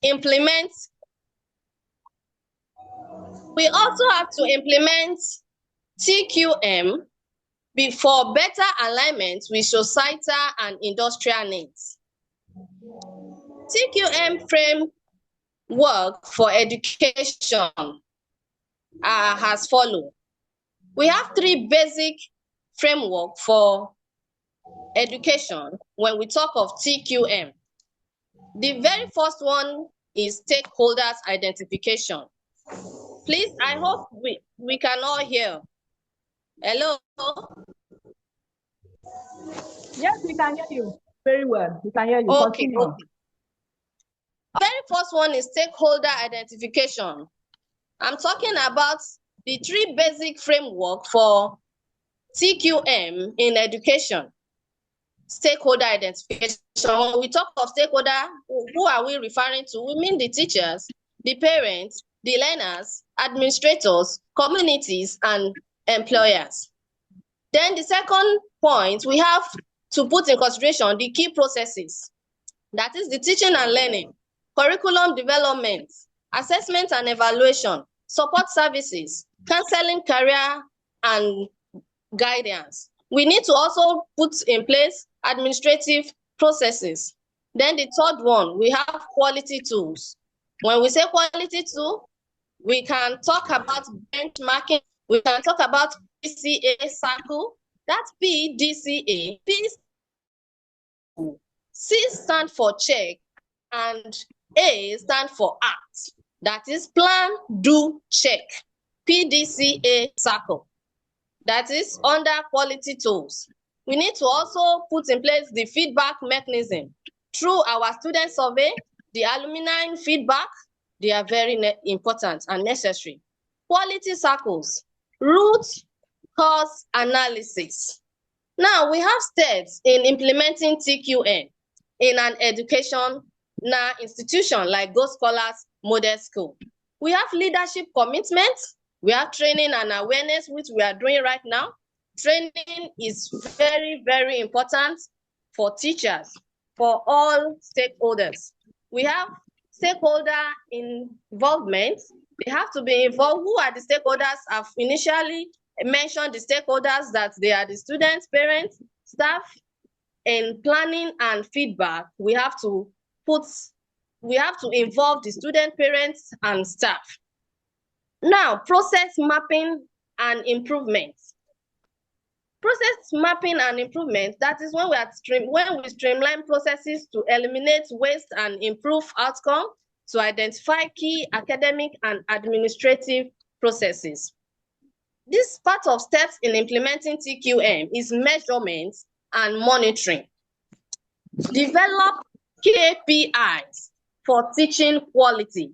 implement. We also have to implement TQM for better alignment with societal and industrial needs. TQM framework for education as follows. We have three basic framework for education when we talk of TQM. The very first one is stakeholders identification. Please, I hope we can all hear. Hello? Yes, we can hear you very well. We can hear you. Okay. Continue. Okay. The very first one is stakeholder identification. I'm talking about the three basic framework for TQM in education. Stakeholder identification. When we talk of stakeholder, who are we referring to? We mean the teachers, the parents, the learners, administrators, communities, and employers. Then the second point, we have to put in consideration the key processes. That is the teaching and learning, curriculum development, assessment and evaluation, support services, counseling, career, and guidance. We need to also put in place administrative processes. Then the third one, we have quality tools. When we say quality tool, we can talk about benchmarking, we can talk about PCA circle, that's PDCA. C stand for check and A stand for act. That is plan, do, check. PDCA circle. That is under quality tools. We need to also put in place the feedback mechanism through our student survey, the alumni feedback. They are very important and necessary. Quality circles, root cause analysis. Now we have steps in implementing TQM in an educational institution like Goldscholars Model School. We have leadership commitment. We have training and awareness, which we are doing right now. Training is very, very important for teachers, for all stakeholders. We have stakeholder involvement. They have to be involved. Who are the stakeholders? I've initially mentioned the stakeholders, that they are the students, parents, staff. In planning and feedback, we have to involve the student, parents, and staff. Now, process mapping and improvement. Process mapping and improvement, that is when we streamline processes to eliminate waste and improve outcome, to identify key academic and administrative processes. This part of steps in implementing TQM is measurement and monitoring. Develop KPIs for teaching quality,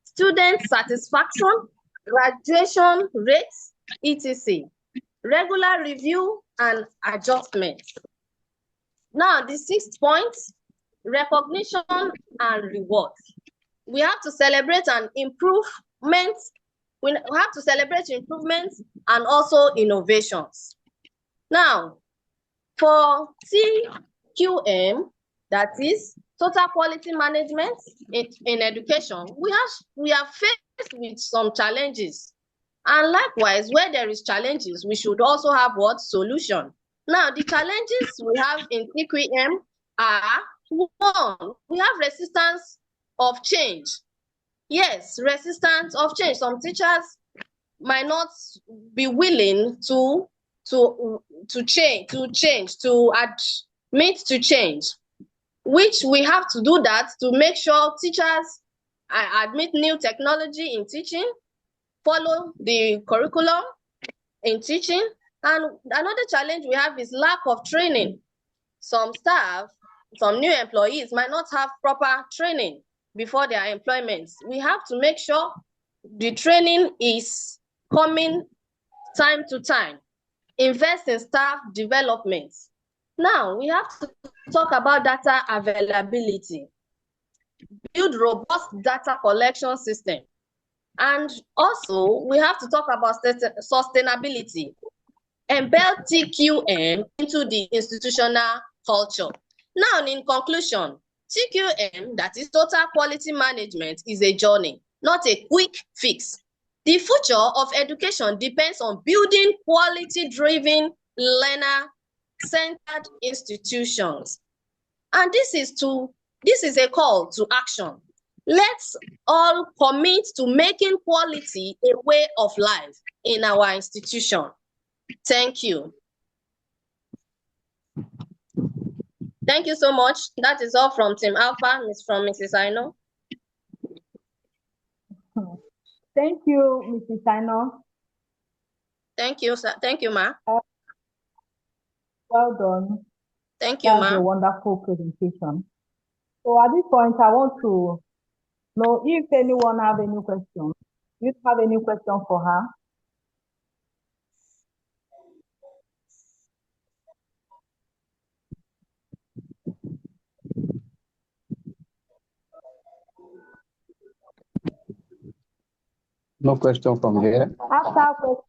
student satisfaction, graduation rates, etc. Regular review and adjustment. Now, the sixth point, recognition and reward. We have to celebrate an improvement. We have to celebrate improvements and also innovations. Now, for TQM, that is total quality management in education, we are faced with some challenges. And likewise, where there is challenges, we should also have what? Solution. Now, the challenges we have in TQM are, one, we have resistance of change. Yes, resistance of change. Some teachers might not be willing to admit to change, which we have to do that to make sure teachers admit new technology in teaching, follow the curriculum in teaching. And another challenge we have is lack of training. Some staff, some new employees might not have proper training before their employment. We have to make sure the training is coming time to time. Invest in staff development. Now, we have to talk about data availability. Build robust data collection system. And also, we have to talk about sustainability. Embed TQM into the institutional culture. Now, in conclusion, TQM, that is total quality management, is a journey, not a quick fix. The future of education depends on building quality-driven, learner-centered institutions. And this is a call to action. Let's all commit to making quality a way of life in our institution. Thank you. Thank you so much. That is all from Team Alpha, from Mrs. Aino. Thank you, Mrs. Aino. Thank you, sir. Thank you, ma. Well done. Thank you, ma. That's a wonderful presentation. So at this point, I want to know if anyone have any questions. You have any question for her? No question from here. After question.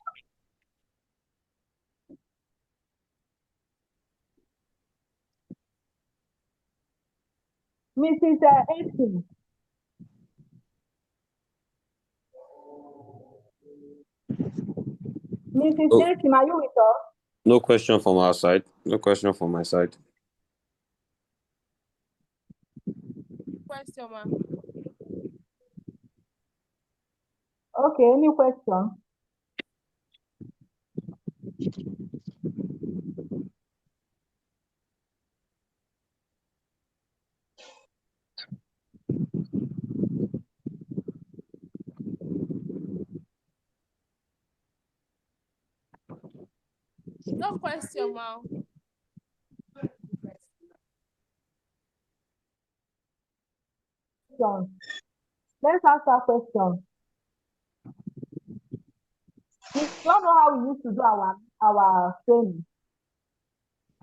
Mrs. Aitken. Mrs. Aitken, are you with us? No question from our side. No question from my side. Question, ma. Okay, any question? No question, ma. Let's ask a question. You don't know how we used to do our training.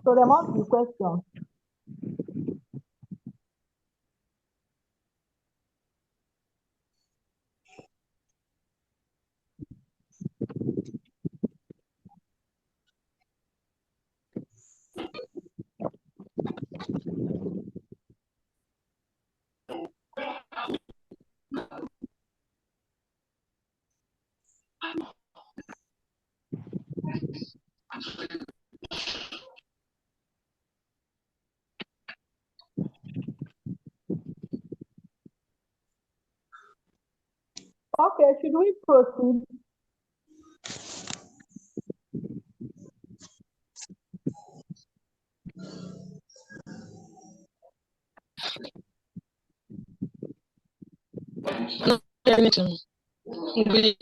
So there must be questions. Okay, should we proceed? Please,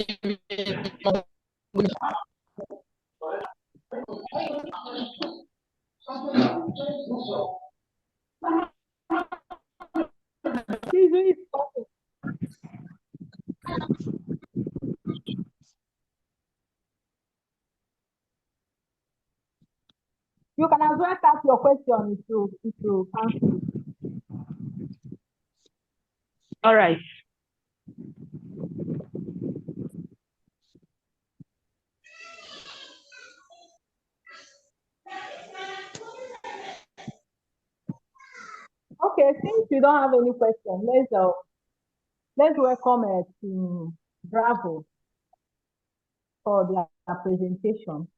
who is talking? You can as well ask your question if you answer. All right. Okay, since you don't have any question, let's welcome Team Bravo for their presentation.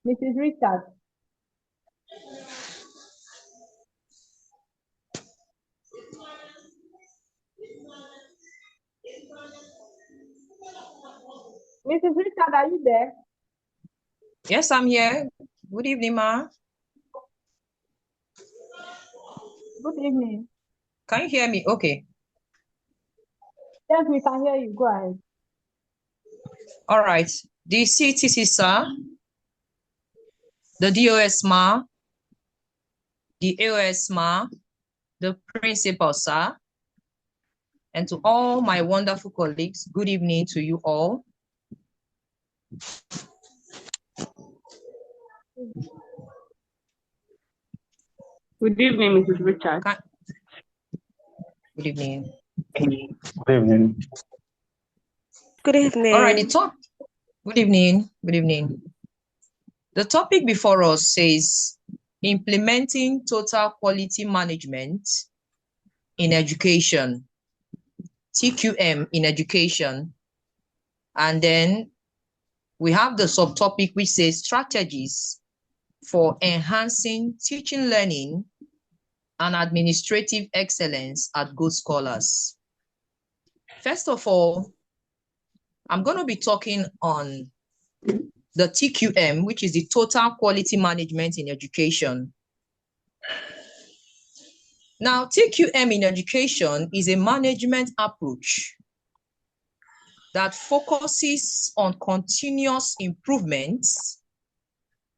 Mrs. Richard. Mrs. Richard, are you there? Yes, I'm here. Good evening, ma. Good evening. Can you hear me? Okay. Yes, we can hear you. Go ahead. All right. The CTC, sir. The DOS, ma. The AOS, ma. The principal, sir. And to all my wonderful colleagues, good evening to you all. Good evening, Mrs. Richard. Good evening. Good evening. Good evening. All right, good evening. Good evening. The topic before us says implementing total quality management in education, TQM in education. And then we have the subtopic which says strategies for enhancing teaching, learning, and administrative excellence at Goldscholars. First of all, I'm going to be talking on the TQM, which is the total quality management in education. Now, TQM in education is a management approach that focuses on continuous improvements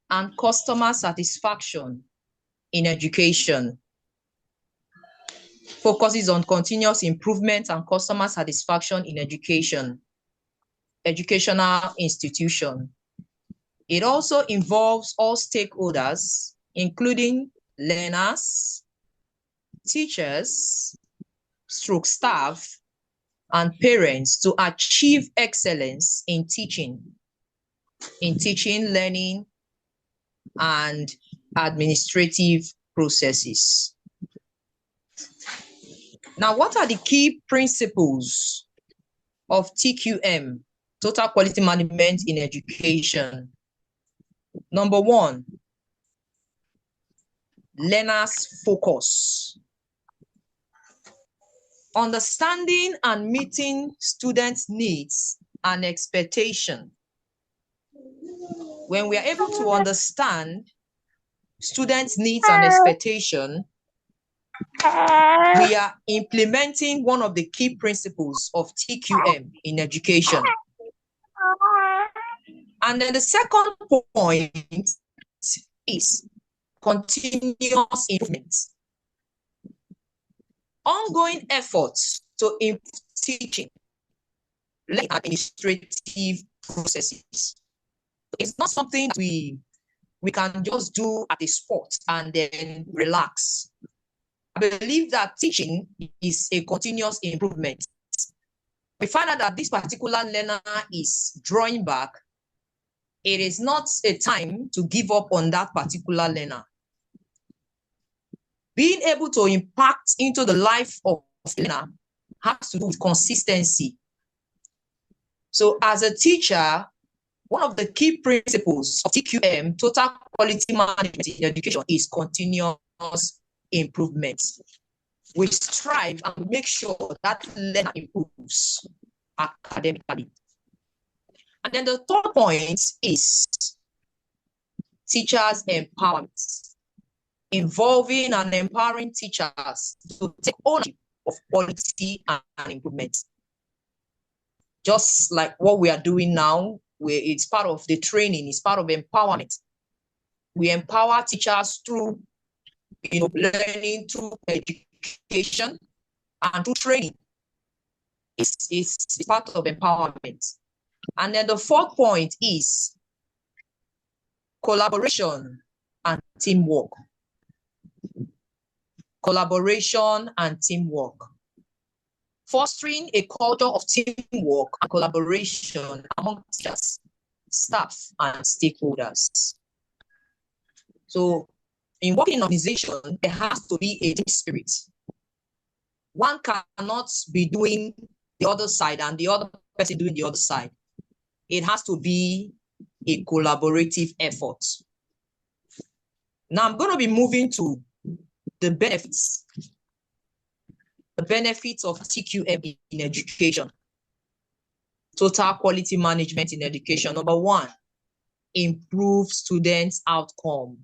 and customer satisfaction in education. Focuses on continuous improvement and customer satisfaction in education, educational institution. It also involves all stakeholders, including learners, teachers, stroke staff, and parents to achieve excellence in teaching, learning, and administrative processes. Now, what are the key principles of TQM, total quality management in education? Number one, learners focus. Understanding and meeting students' needs and expectation. When we are able to understand students' needs and expectation, we are implementing one of the key principles of TQM in education. And then the second point is continuous improvement. Ongoing efforts to improve teaching, learning, and administrative processes. It's not something we can just do at a spot and then relax. I believe that teaching is a continuous improvement. We find out that this particular learner is drawing back. It is not a time to give up on that particular learner. Being able to impact into the life of the learner has to do with consistency. So as a teacher, one of the key principles of TQM, total quality management in education, is continuous improvement. We strive and make sure that learner improves academically. And then the third point is teachers' empowerment. Involving and empowering teachers to take ownership of quality and improvement. Just like what we are doing now, where it's part of the training, it's part of empowerment. We empower teachers through, learning, through education, and through training. It's part of empowerment. And then the fourth point is collaboration and teamwork. Collaboration and teamwork. Fostering a culture of teamwork and collaboration among teachers, staff, and stakeholders. So in working in an organization, there has to be a team spirit. One cannot be doing the other side and the other person doing the other side. It has to be a collaborative effort. Now I'm going to be moving to the benefits of TQM in education. Total quality management in education. Number one, improve students' outcome.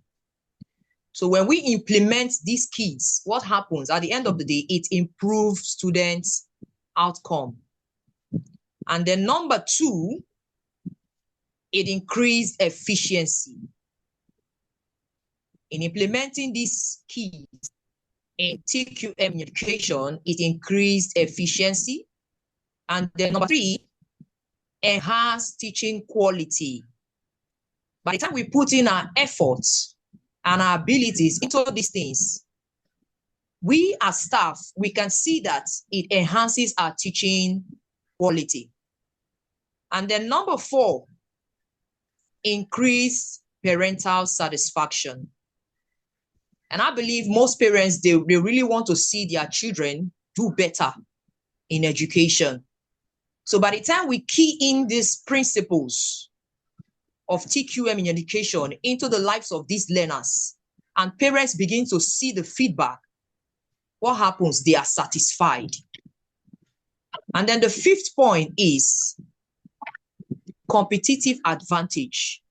So when we implement these keys, what happens at the end of the day? It improves students' outcome. And then number two, it increased efficiency. In implementing these keys in TQM education, it increased efficiency. And then number three, enhanced teaching quality. By the time we put in our efforts and our abilities into these things, we as staff, we can see that it enhances our teaching quality. And then number four, increase parental satisfaction. And I believe most parents, they really want to see their children do better in education. So by the time we key in these principles of TQM in education into the lives of these learners, and parents begin to see the feedback, what happens? They are satisfied. And then the fifth point is competitive advantage.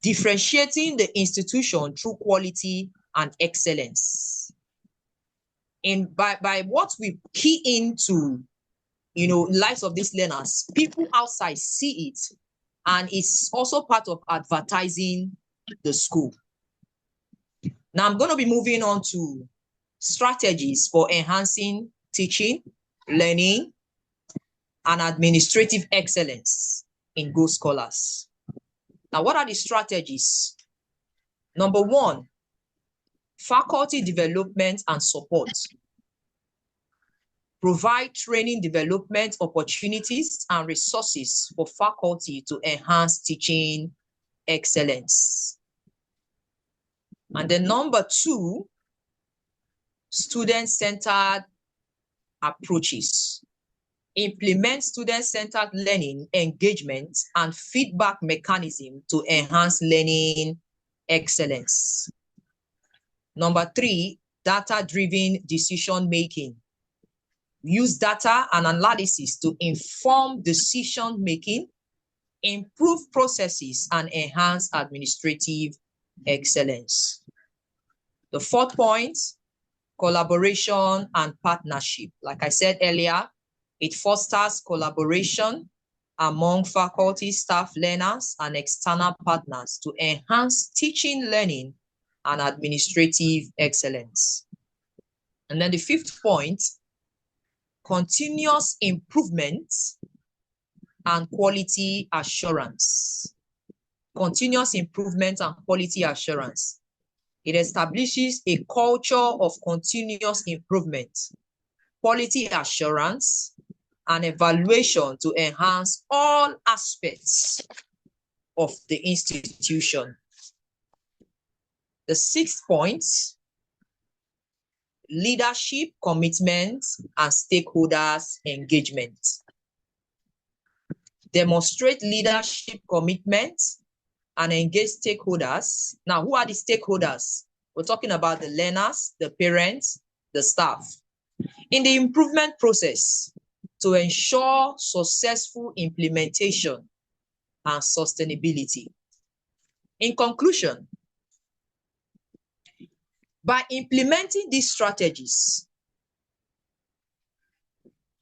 Differentiating the institution through quality and excellence. And by what we key into, lives of these learners, people outside see it, and it's also part of advertising the school. Now I'm going to be moving on to strategies for enhancing teaching, learning, and administrative excellence in Goldscholars. Now, what are the strategies? Number one, faculty development and support. Provide training development opportunities and resources for faculty to enhance teaching excellence. And then number two, student-centered approaches. Implement student-centered learning, engagement, and feedback mechanism to enhance learning excellence. Number three, data-driven decision-making. Use data and analysis to inform decision-making, improve processes, and enhance administrative excellence. The fourth point, collaboration and partnership. Like I said earlier, it fosters collaboration among faculty, staff, learners, and external partners to enhance teaching, learning, and administrative excellence. And then the fifth point, continuous improvement and quality assurance. Continuous improvement and quality assurance. It establishes a culture of continuous improvement, quality assurance, and evaluation to enhance all aspects of the institution. The sixth point, leadership, commitment, and stakeholders engagement. Demonstrate leadership commitment and engage stakeholders. Now, who are the stakeholders? We're talking about the learners, the parents, the staff. In the improvement process to ensure successful implementation and sustainability. In conclusion, by implementing these strategies,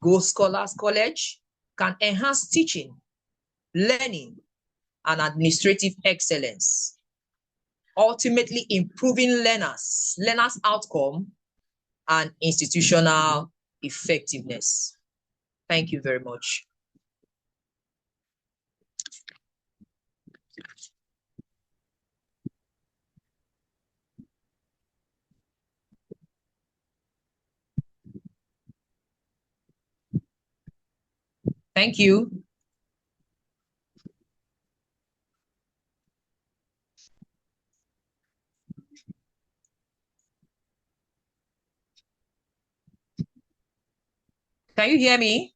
Goldscholars College can enhance teaching, learning, and administrative excellence, ultimately improving learners' outcome and institutional effectiveness. Thank you very much. Thank you. Can you hear me?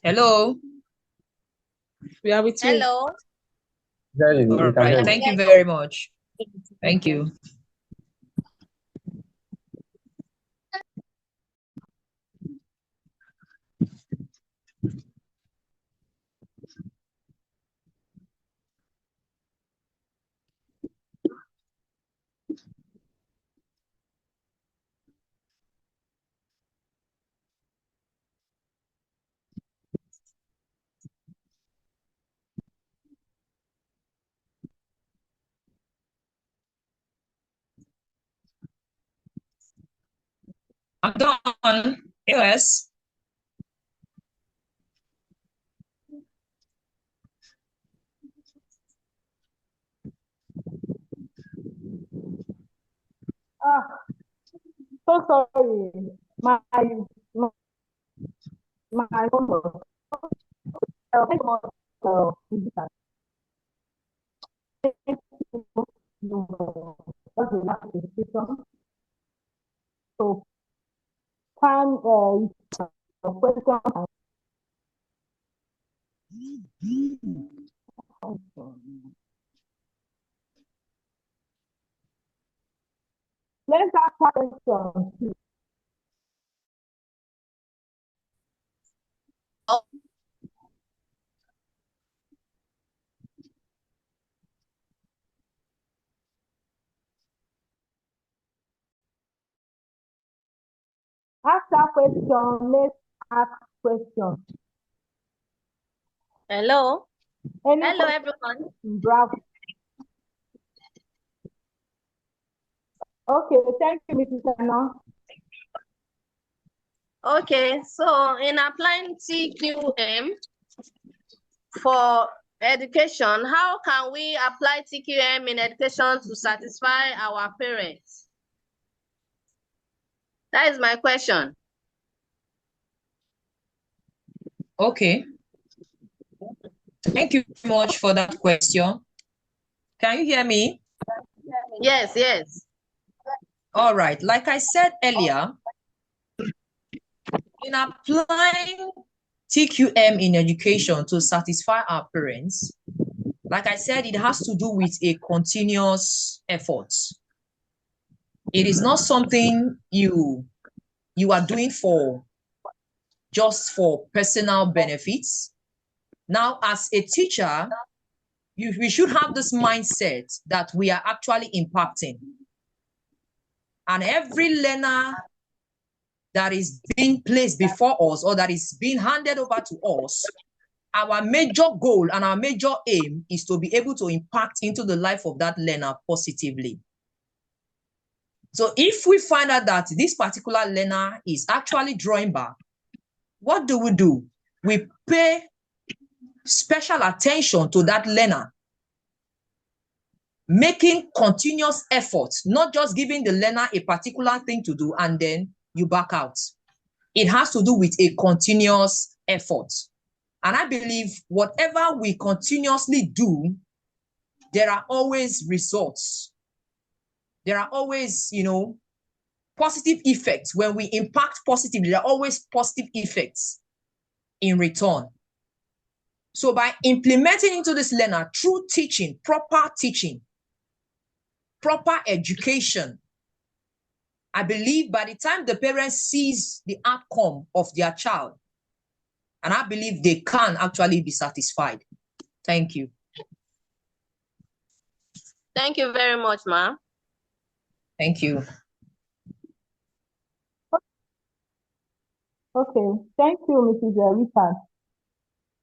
Hello? We are with you. Hello. All right, thank you very much. Thank you. I'm done. Yes. So sorry. My phone was was the last discussion. So can question let's ask a question. Ask that question. Let's ask questions. Hello. Any Hello, question? everyone. Bravo. Okay, thank you, Mrs. Anna. Okay, so in applying TQM for education, how can we apply TQM in education to satisfy our parents? That is my question. Okay. Thank you very much for that question. Can you hear me? Yes, yes. All right. Like I said earlier, in applying TQM in education to satisfy our parents, like I said, it has to do with a continuous effort. It is not something you are doing just for personal benefits. Now, as a teacher, we should have this mindset that we are actually impacting. And every learner that is being placed before us or that is being handed over to us, our major goal and our major aim is to be able to impact into the life of that learner positively. So if we find out that this particular learner is actually drawing back, what do? We pay special attention to that learner, making continuous efforts, not just giving the learner a particular thing to do and then you back out. It has to do with a continuous effort. And I believe whatever we continuously do, there are always results. There are always, positive effects. When we impact positively, there are always positive effects in return. So by implementing into this learner through teaching, proper education, I believe by the time the parent sees the outcome of their child, and I believe they can actually be satisfied. Thank you. Thank you very much, ma'am. Thank you. Okay, thank you, Mrs. Richard.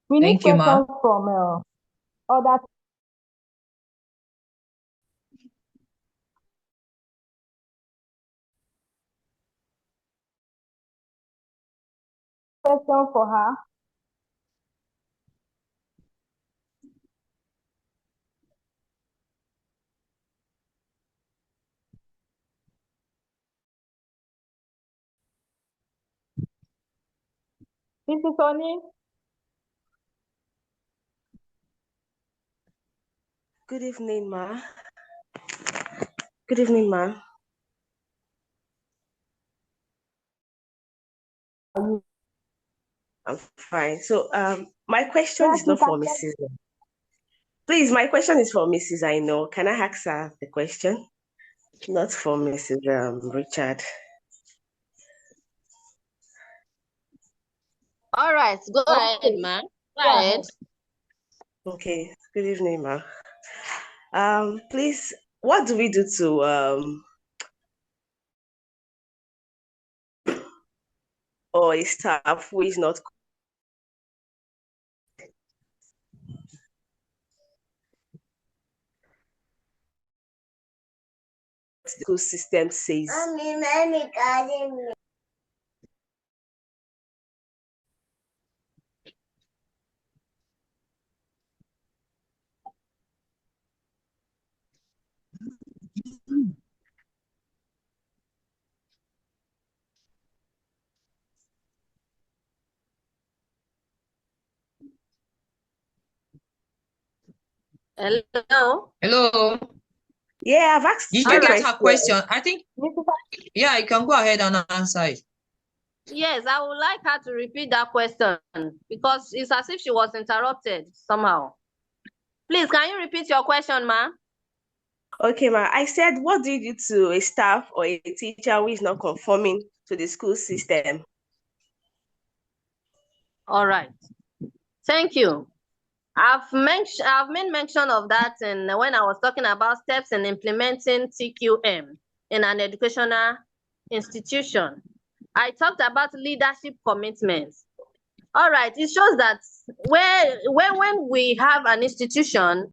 We need Thank you, questions ma'am. from other question for her. Mrs. Oni, Good evening, ma. Good evening, ma. I'm fine. So, my question yes, is you not for can Mrs. Please, my question is for Mrs. I know. Can I ask her the question? Not for Mrs. Richard. All right, go ahead, okay. ma'am. Go Go ahead. ahead. Okay. Good evening, ma. Please, what do we do to or a staff who is not the school system says? Hello. Hello. Yeah, I've asked Did my you get question. her question? I think, Mrs. yeah, you can go ahead and answer it. Yes, I would like her to repeat that question because it's as if she was interrupted somehow. Please, can you repeat your question, ma? Okay, ma. I said, what do you do to a staff or a teacher who is not conforming to the school system? All right. Thank you. I've made mention of that when I was talking about steps in implementing TQM in an educational institution. I talked about leadership commitments. All right, it shows that when we have an institution